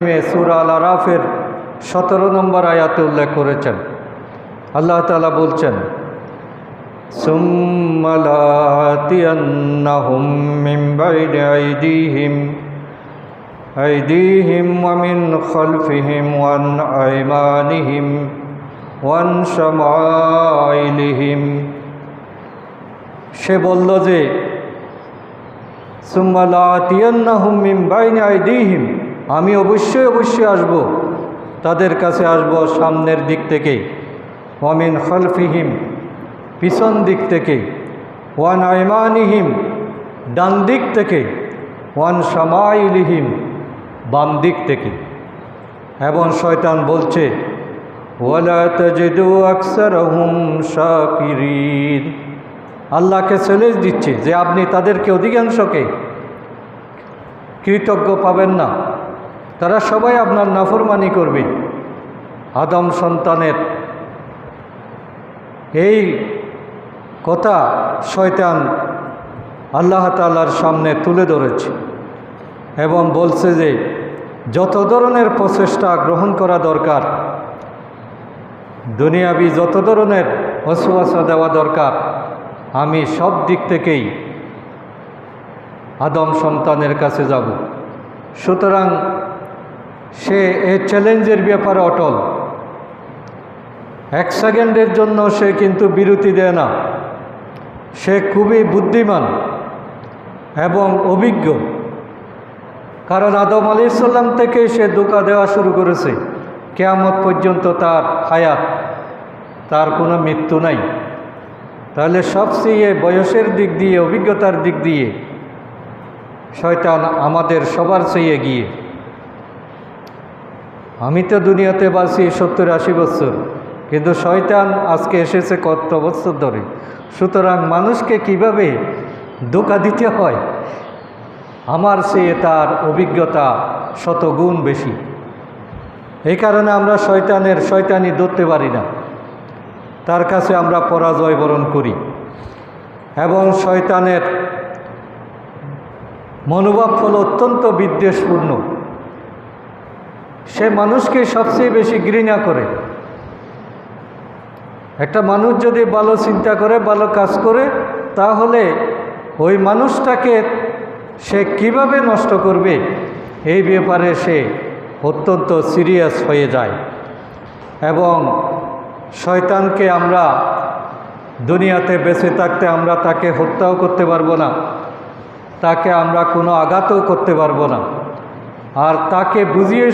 সূরা আল আরাফের 17 নম্বর আয়াতে উল্লেখ করেছেন। আল্লাহ তাআলা বলছেন, সুম্মা লাআতিয়ান্নাহুম মিন বাইনি আইদিহিম ওয়া মিন খালফিহিম ওয়া আন আইমানিহিম ওয়া আন শামাইলিহিম। সে বলল যে সুম্মা লাআতিয়ান্নাহুম মিন বাইনি আইদিহিম, আমি অবশ্যই আসব, তাদের কাছে আসব সামনের দিক থেকে, ওয়া মিন খালফিহিম পিছন দিক থেকে, ওয়া আন আইমানিহিম ডান দিক থেকে, ওয়া আন শামাইলিহিম বাম দিক থেকে। এবং শয়তান বলছে, ওয়ালা তাজিদু আকসারহুম শাকিরিন, আল্লাহকে চ্যালেঞ্জ দিচ্ছে যে আপনি তাদেরকে অধিকাংশকে কৃতজ্ঞ পাবেন না, তারা সবাই আপনার নাফরমানি করবে। আদম সন্তানের এই কথা শয়তান আল্লাহ তাআলার সামনে তুলে ধরেছে এবং বলছে যে যত ধরনের প্রচেষ্টা গ্রহণ করা দরকার, দুনিয়াবি যত ধরনের ওয়াসওয়াসা দেওয়া দরকার, আমি সব দিক থেকেই আদম সন্তানের কাছে যাব। সুতরাং সে এই চ্যালেঞ্জের ব্যাপারে অটল, এক সেকেন্ডের জন্য সে কিন্তু বিরতি দেয় না। সে খুবই বুদ্ধিমান এবং অভিজ্ঞ, কারণ আদম আলাইহিস সালাম থেকে সে ধোঁকা দেওয়া শুরু করেছে। কিয়ামত পর্যন্ত তার হায়াত, তার কোনো মৃত্যু নাই। তাহলে সবচেয়ে বয়সের দিক দিয়ে, অভিজ্ঞতার দিক দিয়ে শয়তান আমাদের সবার চেয়ে এগিয়ে। আমি তো দুনিয়াতে বাঁচি 70-80 বছর, কিন্তু শয়তান আজকে এসেছে কত বছর ধরে। সুতরাং মানুষকে কিভাবে ধোঁকা দিতে হয়, আমার চেয়ে তার অভিজ্ঞতা শতগুণ বেশি। এই কারণে আমরা শয়তানি ধরতে পারি না, তার কাছে আমরা পরাজয় বরণ করি। এবং শয়তানের মনোভাব হল অত্যন্ত বিদ্বেষপূর্ণ। সে মানুষকে সবচেয়ে বেশি ঘৃণা করে। একটা মানুষ যদি ভালো চিন্তা করে, ভালো কাজ করে, তাহলে ওই মানুষটাকে সে কিভাবে নষ্ট করবে এই ব্যাপারে সে অত্যন্ত সিরিয়াস হয়ে যায়। এবং শয়তানকে আমরা দুনিয়াতে বেঁচে থাকতে আমরা তাকে হত্যাও করতে পারবো না, তাকে আমরা কোনো আঘাতও করতে পারবো না। আর তাকে বুঝিয়ে